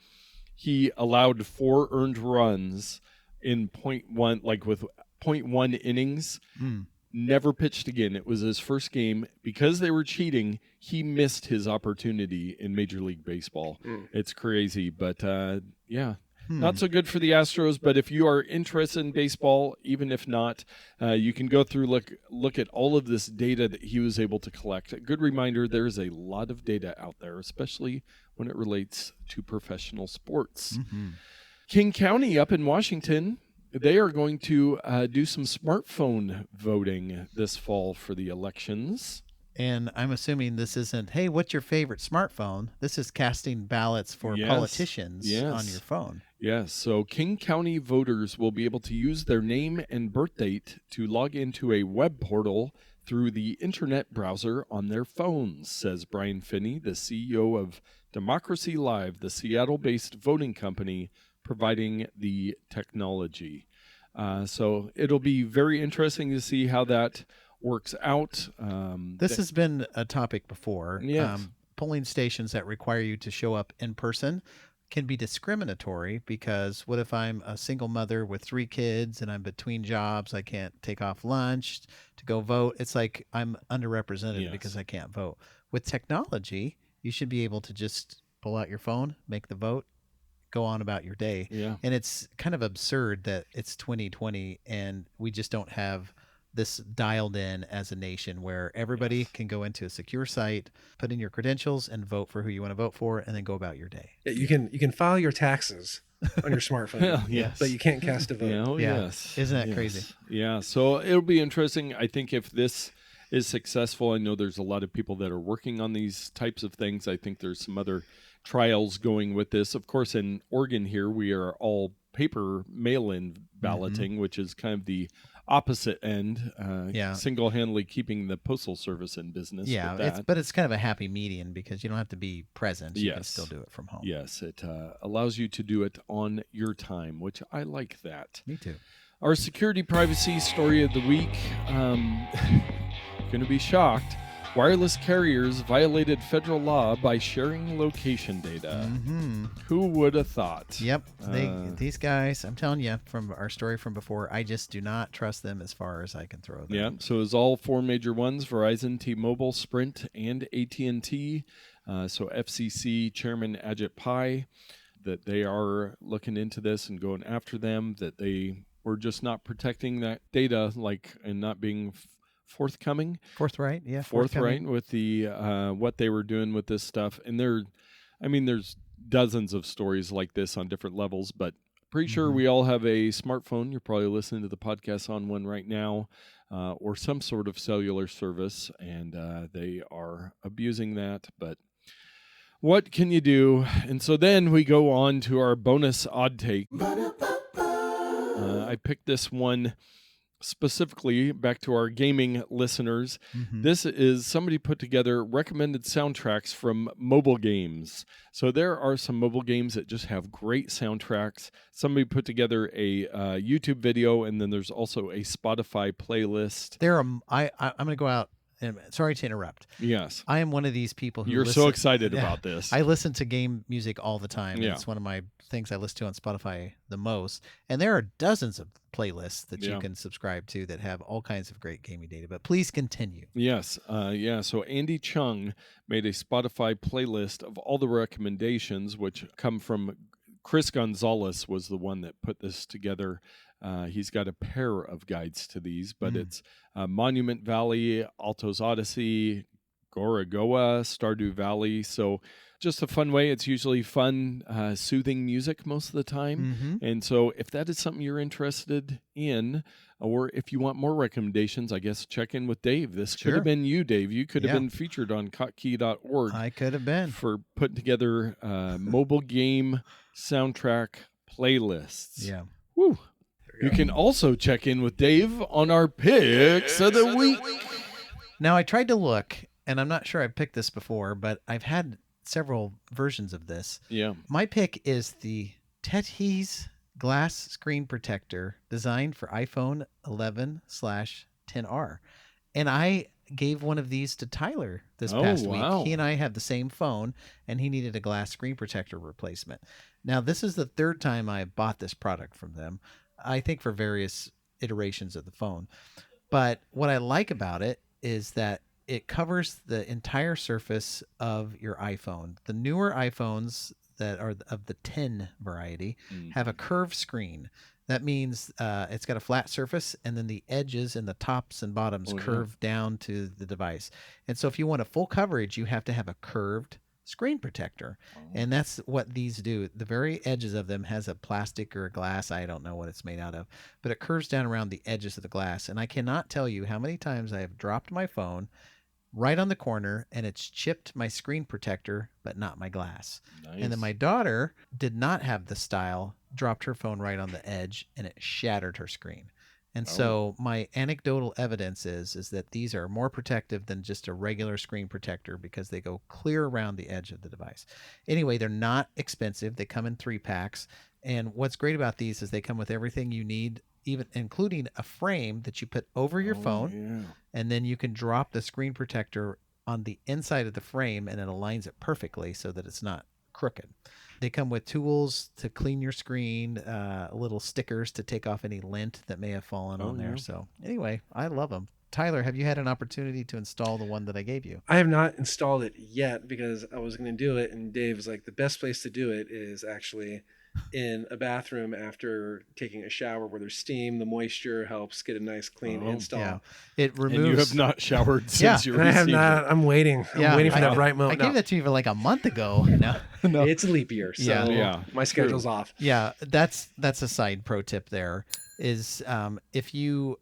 he allowed 4 earned runs in 0.1, like with 0.1 innings. Never pitched again. It was his first game. Because they were cheating, he missed his opportunity in Major League Baseball. It's crazy, but not so good for the Astros. But if you are interested in baseball, even if not, you can go through, look at all of this data that he was able to collect. A good reminder, there's a lot of data out there, especially when it relates to professional sports. King County up in Washington, they are going to do some smartphone voting this fall for the elections. And I'm assuming this isn't, hey, what's your favorite smartphone? This is casting ballots for politicians on your phone. Yes, so King County voters will be able to use their name and birth date to log into a web portal through the internet browser on their phones, says Brian Finney, the CEO of Democracy Live, the Seattle-based voting company providing the technology. So it'll be very interesting to see how that works out. This has been a topic before. Yes. Polling stations that require you to show up in person can be discriminatory, because what if I'm a single mother with 3 kids and I'm between jobs, I can't take off lunch to go vote. It's like I'm underrepresented because I can't vote. With technology, you should be able to just pull out your phone, make the vote, go on about your day. And it's kind of absurd that it's 2020 and we just don't have this dialed in as a nation where everybody can go into a secure site, put in your credentials and vote for who you want to vote for, and then go about your day. Yeah, you can file your taxes on your smartphone. Yes. But you can't cast a vote. Yes. Isn't that crazy? Yeah. So it'll be interesting. I think if this is successful, I know there's a lot of people that are working on these types of things. I think there's some other trials going with this. Of course, in Oregon here, we are all paper mail-in balloting, which is kind of the opposite end, single-handedly keeping the postal service in business. But it's kind of a happy median because you don't have to be present. You can still do it from home. Yes, it allows you to do it on your time, which I like that. Me too. Our security privacy story of the week, going to be shocked. Wireless carriers violated federal law by sharing location data. Who would have thought? Yep. These guys, I'm telling you from our story from before, I just do not trust them as far as I can throw them. Yeah. So it's all four major ones: Verizon, T-Mobile, Sprint, and AT&T. So FCC Chairman Ajit Pai, that they are looking into this and going after them, that they were just not protecting that data, and not being forthright with the what they were doing with this stuff. And there's dozens of stories like this on different levels, but pretty sure we all have a smartphone. You're probably listening to the podcast on one right now, or some sort of cellular service, and they are abusing that. But what can you do? And so then we go on to our bonus odd take. I picked this one specifically back to our gaming listeners. This is somebody put together recommended soundtracks from mobile games. So there are some mobile games that just have great soundtracks. Somebody put together a YouTube video, and then there's also a Spotify playlist. I'm going to go out. Sorry to interrupt. Yes. I am one of these people who so excited about this. I listen to game music all the time. Yeah. It's one of my things I listen to on Spotify the most. And there are dozens of playlists that you can subscribe to that have all kinds of great gaming data. But please continue. Yes. So Andy Chung made a Spotify playlist of all the recommendations, which come from Chris Gonzalez was the one that put this together. He's got a pair of guides to these, but it's Monument Valley, Alto's Odyssey, Gorogoa, Stardew Valley. So just a fun way. It's usually fun, soothing music most of the time. And so if that is something you're interested in, or if you want more recommendations, I guess check in with Dave. This could have been you, Dave. You could have been featured on kotkey.org. I could have been. For putting together mobile game soundtrack playlists. Yeah. Woo. You can also check in with Dave on our picks of the week. Now, I tried to look, and I'm not sure I picked this before, but I've had several versions of this. Yeah. My pick is the Tethes glass screen protector designed for iPhone 11/10R. And I gave one of these to Tyler this past week. He and I have the same phone, and he needed a glass screen protector replacement. Now, this is the third time I bought this product from them. I think for various iterations of the phone. But what I like about it is that it covers the entire surface of your iPhone. The newer iPhones that are of the 10 variety have a curved screen. That means it's got a flat surface, and then the edges and the tops and bottoms curve down to the device. And so if you want a full coverage, you have to have a curved screen protector. And that's what these do. The very edges of them has a plastic or a glass. I don't know what it's made out of, but it curves down around the edges of the glass. And I cannot tell you how many times I have dropped my phone right on the corner and it's chipped my screen protector, but not my glass. Nice. And then my daughter did not have the style, dropped her phone right on the edge, and it shattered her screen. And so my anecdotal evidence is that these are more protective than just a regular screen protector because they go clear around the edge of the device. Anyway, they're not expensive. They come in 3-packs. And what's great about these is they come with everything you need, even including a frame that you put over your phone. Yeah. And then you can drop the screen protector on the inside of the frame, and it aligns it perfectly so that it's not crooked. They come with tools to clean your screen, little stickers to take off any lint that may have fallen on there. So anyway, I love them. Tyler, have you had an opportunity to install the one that I gave you? I have not installed it yet because I was going to do it, and Dave was like, the best place to do it is actually in a bathroom after taking a shower where there's steam. The moisture helps get a nice clean install. Yeah. It removes. And you have not showered since you And I have received not. it. I'm waiting. I'm waiting for that right I moment. gave that to you for like a month ago. No. It's a leap year, so my schedule's off. Yeah, that's a side pro tip there is if you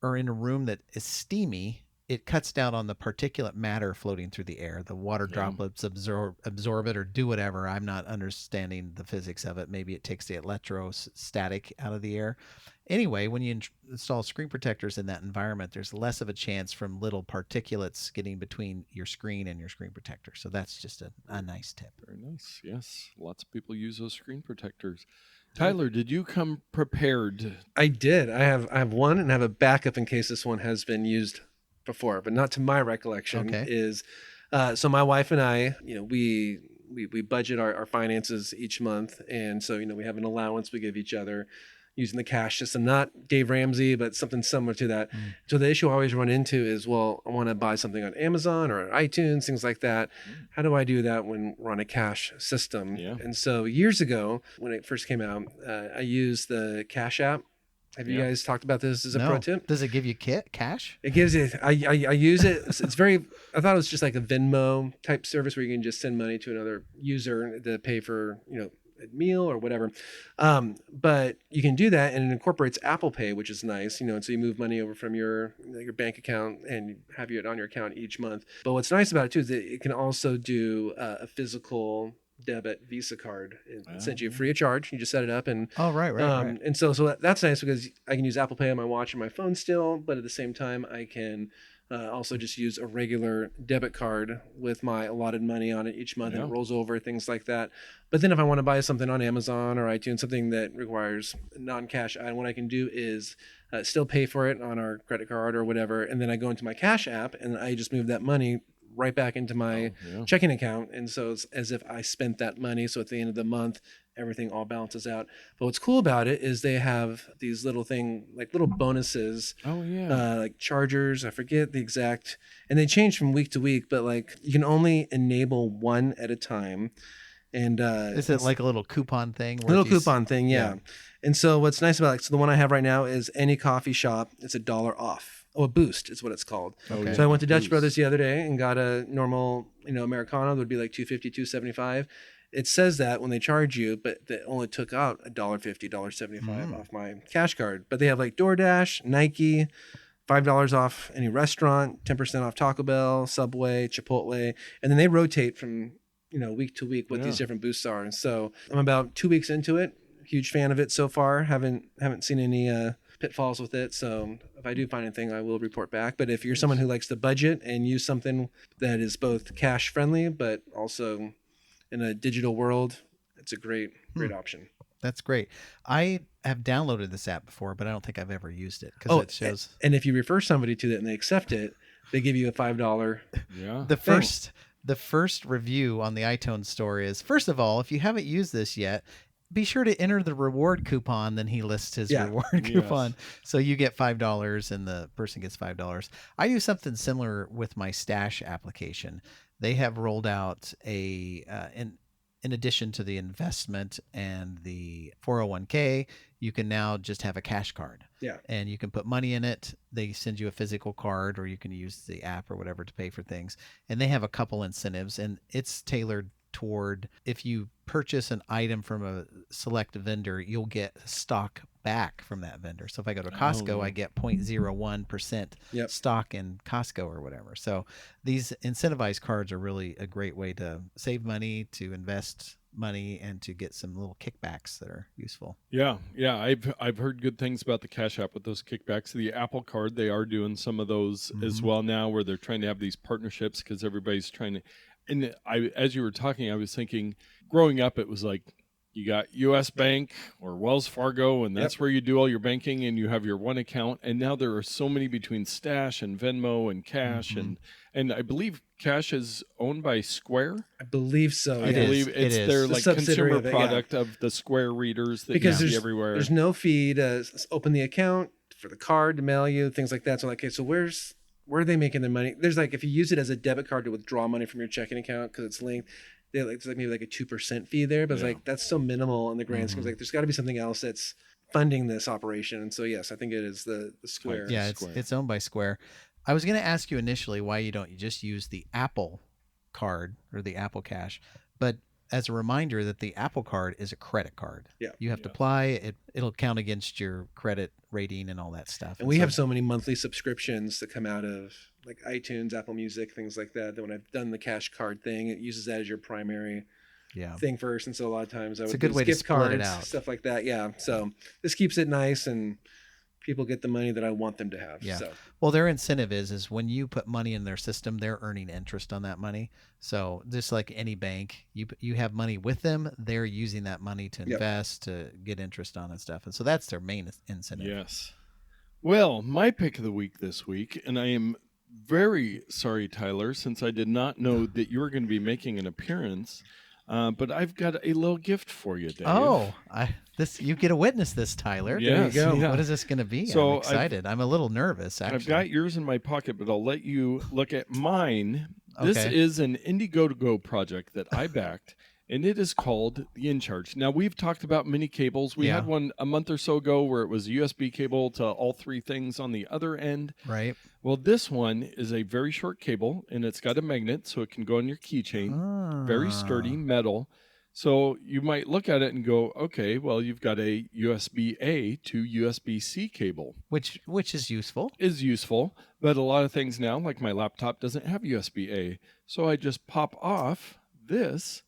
are in a room that is steamy, it cuts down on the particulate matter floating through the air. The water droplets absorb it or do whatever. I'm not understanding the physics of it. Maybe it takes the electrostatic out of the air. Anyway, when you install screen protectors in that environment, there's less of a chance from little particulates getting between your screen and your screen protector. So that's just a nice tip. Very nice. Yes. Lots of people use those screen protectors. Tyler, did you come prepared? I did. I have one and I have a backup in case this one has been used before, but not to my recollection. Is so my wife and I, we budget our finances each month, and so we have an allowance we give each other using the cash system, not Dave Ramsey, but something similar to that. So the issue I always run into is, well, I want to buy something on Amazon or on iTunes, things like that. How do I do that when we're on a cash system? And so years ago, when it first came out, I used the Cash app. Have you guys talked about this as a pro tip? Does it give you cash? It gives it. I use it. It's very. I thought it was just like a Venmo type service where you can just send money to another user to pay for a meal or whatever. But you can do that, and it incorporates Apple Pay, which is nice. And so you move money over from your bank account and you have it on your account each month. But what's nice about it too is that it can also do a physical debit Visa card. It sends you free of charge. You just set it up and right. And so that's nice because I can use Apple Pay on my watch and my phone still, but at the same time I can also just use a regular debit card with my allotted money on it each month and it rolls over, things like that. But then if I want to buy something on Amazon or iTunes, something that requires non-cash item, what I can do is still pay for it on our credit card or whatever, and then I go into my Cash app and I just move that money right back into my checking account. And so it's as if I spent that money. So at the end of the month, everything all balances out. But what's cool about it is they have these little little bonuses. Like chargers. I forget the exact, and they change from week to week, but you can only enable one at a time. And is it like a little coupon thing? Yeah. And so what's nice about so the one I have right now is any coffee shop, it's $1 off. Oh, a Boost is what it's called. Okay. So I went to Dutch Brothers the other day and got a normal, Americano that would be like $2.50, $2.75. It says that when they charge you, but they only took out $1.50, $1.75 off my cash card. But they have DoorDash, Nike, $5 off any restaurant, 10% off Taco Bell, Subway, Chipotle, and then they rotate from week to week what these different boosts are. And so I'm about 2 weeks into it. Huge fan of it so far. Haven't seen any pitfalls with it. So if I do find anything, I will report back. But if you're someone who likes to budget and use something that is both cash friendly, but also in a digital world, it's a great option. That's great. I have downloaded this app before, but I don't think I've ever used it because it shows. And if you refer somebody to it and they accept it, they give you a $5. Yeah. The first review on the iTunes store is, first of all, if you haven't used this yet, be sure to enter the reward coupon. Then he lists his reward coupon. So you get $5 and the person gets $5. I do something similar with my Stash application. They have rolled out in addition to the investment and the 401k, you can now just have a cash card. Yeah. And you can put money in it. They send you a physical card or you can use the app or whatever to pay for things. And they have a couple incentives and it's tailored toward if you purchase an item from a select vendor, you'll get stock back from that vendor. So if I go to Costco, I get 0.01% stock in Costco or whatever. So these incentivized cards are really a great way to save money, to invest money, and to get some little kickbacks that are useful. Yeah. I've heard good things about the Cash App with those kickbacks. The Apple Card, they are doing some of those as well now, where they're trying to have these partnerships because everybody's trying to. And as you were talking, I was thinking, growing up, it was like you got U.S. Bank or Wells Fargo, and that's where you do all your banking, and you have your one account. And now there are so many between Stash and Venmo and Cash, and I believe Cash is owned by Square. I believe so. I believe it's their consumer product of the Square readers that you see everywhere. There's no fee to open the account, for the card to mail you, things like that. So okay, so where are they making their money? There's if you use it as a debit card to withdraw money from your checking account because it's linked, it's like maybe like a 2% fee there, but it's like that's so minimal in the grand scheme. Like there's got to be something else that's funding this operation. And so yes, I think it is the Square. Yeah, it's owned by Square. I was going to ask you initially why you just use the Apple Card or the Apple Cash, but as a reminder that the Apple Card is a credit card. Yeah. You have to apply it. It'll count against your credit rating and all that stuff. And we have so many monthly subscriptions that come out of like iTunes, Apple Music, things like that. That when I've done the cash card thing, it uses that as your primary thing first. And so a lot of times I would a good way to gift split cards, it out. Stuff like that. Yeah. So this keeps it nice and people get the money that I want them to have. Yeah. So. Well, their incentive is when you put money in their system, they're earning interest on that money. So just like any bank, you have money with them, they're using that money to invest, to get interest on and stuff. And so that's their main incentive. Yes. Well, my pick of the week this week, and I am very sorry, Tyler, since I did not know that you were going to be making an appearance. But I've got a little gift for you, Dave. Oh, you get to witness this, Tyler. Yes, there you go. yeah. What is this going to be? So I'm excited. I'm a little nervous, actually. I've got yours in my pocket, but I'll let you look at mine. Okay. This is an Indiegogo project that I backed, and it is called the In Charge. Now, we've talked about mini cables. We had one a month or so ago where it was a USB cable to all three things on the other end. Right. Well, this one is a very short cable, and it's got a magnet, so it can go on your keychain. Very sturdy metal. So you might look at it and go, okay, well, you've got a USB-A to USB-C cable. Which is useful. Is useful, but a lot of things now, like my laptop, doesn't have USB-A. So I just pop off this,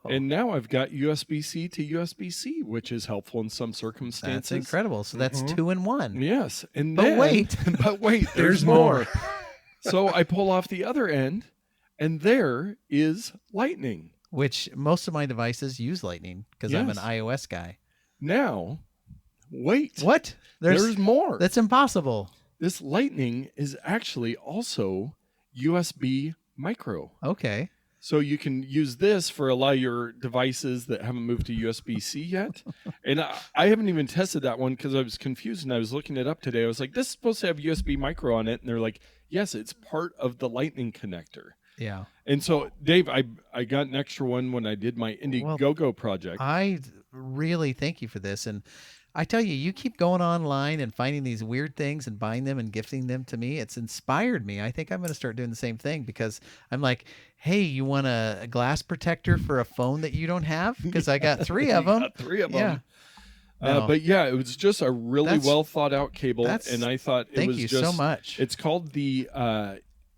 and now I've got USB-C to USB-C, which is helpful in some circumstances. That's incredible. So that's 2 in 1. Yes. And but then, wait, there's more. So I pull off the other end, and there is lightning. Which most of my devices use lightning because I'm an iOS guy. Now, wait. What? There's more. That's impossible. This lightning is actually also USB micro. Okay. So you can use this for a lot of your devices that haven't moved to USB-C yet. And I haven't even tested that one because I was confused and I was looking it up today. I was like, this is supposed to have USB micro on it. And they're like, yes, it's part of the lightning connector. Yeah. And so, Dave, I got an extra one when I did my Indiegogo project. I really thank you for this. And I tell you, you keep going online and finding these weird things and buying them and gifting them to me. It's inspired me. I think I'm going to start doing the same thing because I'm like, hey, you want a glass protector for a phone that you don't have? Because I got 3 of them. Three of them. Yeah. But yeah, it was just a really well thought out cable. And I thought it was Thank you so much. It's called the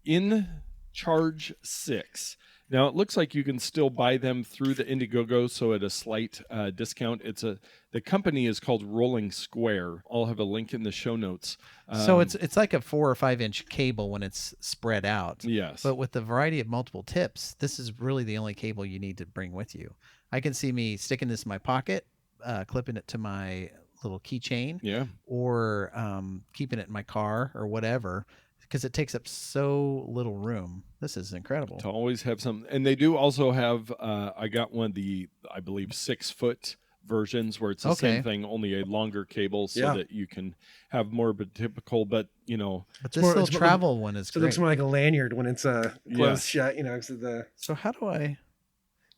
In Charge 6. Now it looks like you can still buy them through the Indiegogo, so at a slight discount. The company is called Rolling Square. I'll have a link in the show notes. So it's like a 4 or 5 inch cable when it's spread out. Yes. But with the variety of multiple tips, this is really the only cable you need to bring with you. I can see me sticking this in my pocket, clipping it to my little keychain, or keeping it in my car or whatever. Because it takes up so little room. This is incredible. To always have some. And they do also have, I got one of the, I believe, 6-foot versions where it's the same thing, only a longer cable so that you can have more of a typical, but, you know. But this little travel one is great. So it looks more like a lanyard when it's closed shut, you know. So how do I...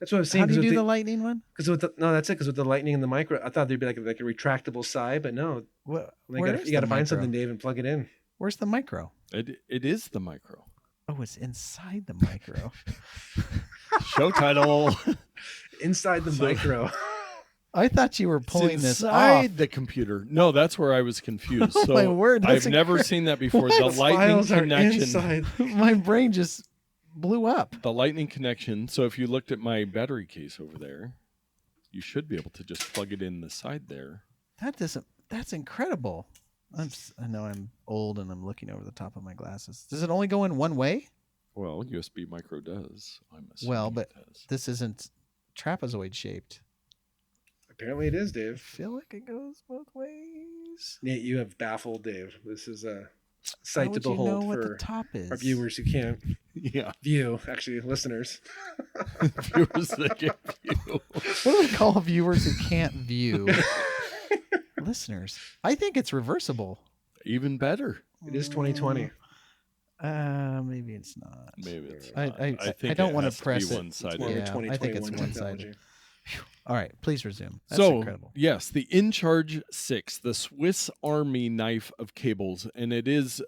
That's what I was saying. How do you do the lightning one? Because that's it. Because with the lightning and the micro, I thought there'd be like a retractable side, but no. You got to find something, Dave, and plug it in. Where's the micro? It is the micro. Oh, it's inside the micro. Show title. Inside the micro. I thought you were pulling this off the computer. No, that's where I was confused. So my word, I've never seen that before. The lightning connection. My brain just blew up. The lightning connection. So if you looked at my battery case over there, you should be able to just plug it in the side there. That's incredible. I know I'm old and I'm looking over the top of my glasses. Does it only go in one way? Well, USB micro does. But this isn't trapezoid shaped. Apparently it is, Dave. I feel like it goes both ways. Nate, you have baffled Dave. This is a sight to behold know what for the top is? Our viewers who can't view, actually listeners. Viewers that can't view. What do we call viewers who can't view? Listeners. I think it's reversible. Even better. It is 2020. Maybe it's not. Maybe it's I- not. I- I think I don't it wanna has to be press it. one-sided. It's more of a Yeah, I think it's 2021 one-sided. technology. All right, please resume. That's So, incredible. yes, the InCharge 6, the Swiss Army knife of cables. And it is,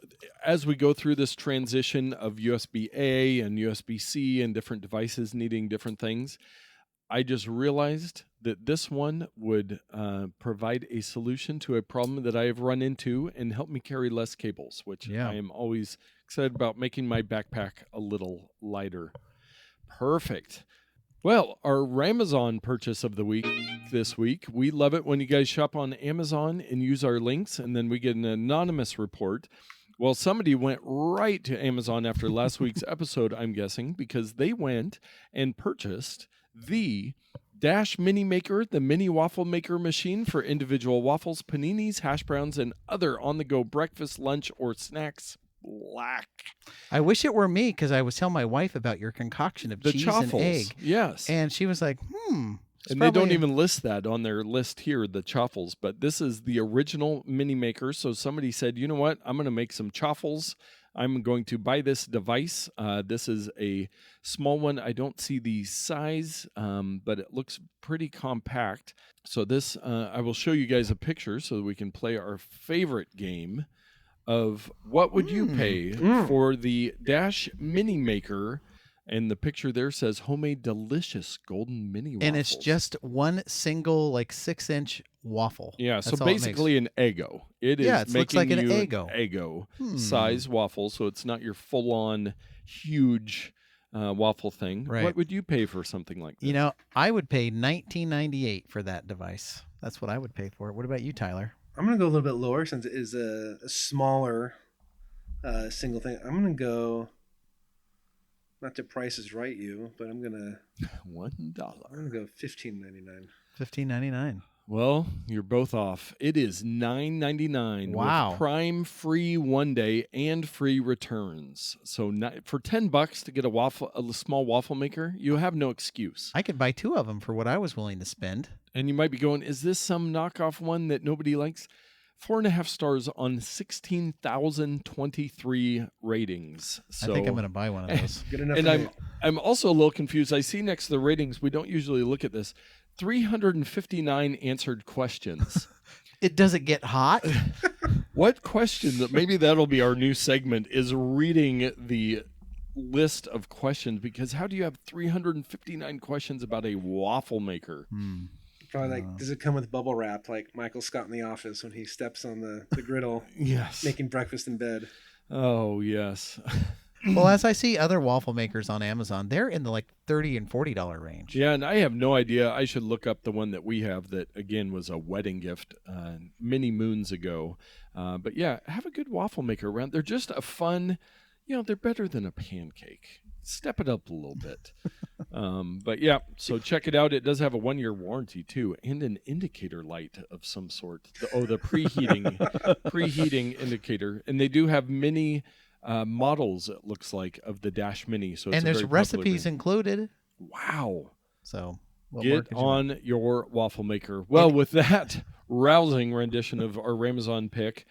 as we go through this transition of USB-A and USB-C and different devices needing different things, I just realized that this one would provide a solution to a problem that I have run into and help me carry less cables, which Yeah. I am always excited about, making my backpack a little lighter. Perfect. Well, our Ramazon purchase of the week this week, we love it when you guys shop on Amazon and use our links, and then we get an anonymous report. Well, somebody went right to Amazon after last week's episode, I'm guessing, because they went and purchased the Dash Mini Maker, the mini waffle maker machine for individual waffles, paninis, hash browns, and other on-the-go breakfast, lunch, or snacks. Black. I wish it were me because I was telling my wife about your concoction of The cheese chaffles. and egg, Yes. and she was like, it's And they don't probably- even list that on their list here, the chaffles, but this is the original mini maker. So somebody said, you know what? I'm going to make some chaffles. I'm going to buy this device. This is a small one. I don't see the size, but it looks pretty compact. So this, I will show you guys a picture so that we can play our favorite game of what would you pay for the Dash Mini Maker. And the picture there says homemade delicious golden mini waffles. And it's just one single, like 6-inch waffle. Yeah, That's so all it makes. basically an Eggo. It is Yeah, it making looks like an you Eggo. an Eggo size waffle, so it's not your full-on huge waffle thing. Right. What would you pay for something like this? You know, I would pay $19.98 for that device. That's what I would pay for it. What about you, Tyler? I'm gonna go a little bit lower since it is a smaller single thing. I'm gonna go. Not to Price is Right you, but I'm gonna $1. go $15.99. $15.99. Well, you're both off. It is $9.99. Wow. With Prime free 1 day and free returns. So for $10 to get a small waffle maker, you have no excuse. I could buy 2 of them for what I was willing to spend. And you might be going, is this some knockoff one that nobody likes? 4.5 stars on 16,023 ratings. So, I think I'm going to buy one of those. Good enough. and for me. I'm also a little confused. I see next to the ratings, we don't usually look at this. 359 answered questions. It doesn't get hot. What question that maybe that'll be our new segment is reading the list of questions, because how do you have 359 questions about a waffle maker? Probably like, does it come with bubble wrap like Michael Scott in The Office when he steps on the griddle Yes. making breakfast in bed? Oh, yes. Well, as I see other waffle makers on Amazon, they're in the like $30 and $40 range. Yeah, and I have no idea. I should look up the one that we have that, again, was a wedding gift many moons ago. But yeah, have a good waffle maker around. They're just a fun, they're better than a pancake. Step it up a little bit. But yeah, so check it out. It does have a 1-year warranty too, and an indicator light of some sort. The preheating indicator. And they do have many models, it looks like, of the Dash Mini. So it's And a there's very popular recipes brand. included. Wow. So what more Get could you want? on your waffle maker. Well, with that rousing rendition of our Ramazon pick,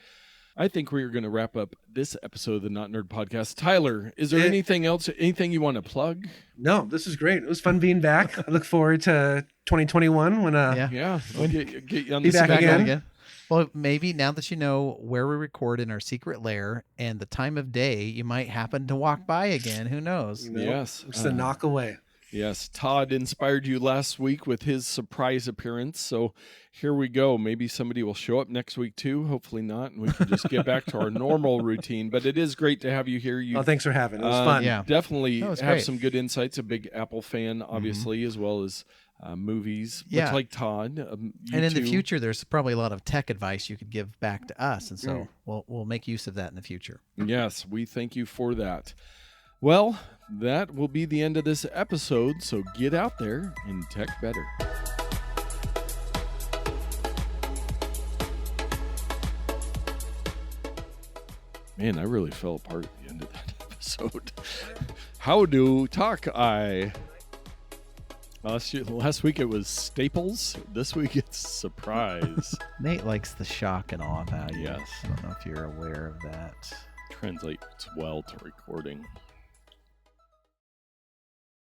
I think we are going to wrap up this episode of the Not Nerd Podcast. Tyler, is there anything else, anything you want to plug? No, this was great. It was fun being back. I look forward to 2021 when Yeah, we'll get you on Be the back schedule. again. Well, maybe now that you know where we record in our secret lair and the time of day, you might happen to walk by again. Who knows? Yes. Just a knock away. Yes, Todd inspired you last week with his surprise appearance. So here we go. Maybe somebody will show up next week too. Hopefully not. And we can just get back to our normal routine. But it is great to have you here. You Thanks for having it. It was fun. yeah. definitely That was have great. some good insights. A big Apple fan, obviously, as well as movies, Yeah. much like Todd. And in the too. future, there's probably a lot of tech advice you could give back to us. And so we'll make use of that in the future. Yes, we thank you for that. Well, that will be the end of this episode, so get out there and tech better. Man, I really fell apart at the end of that episode. How do talk I? Last week it was Staples. This week it's Surprise. Nate likes the shock and awe value. Yes. I don't know if you're aware of that. translates well to recording.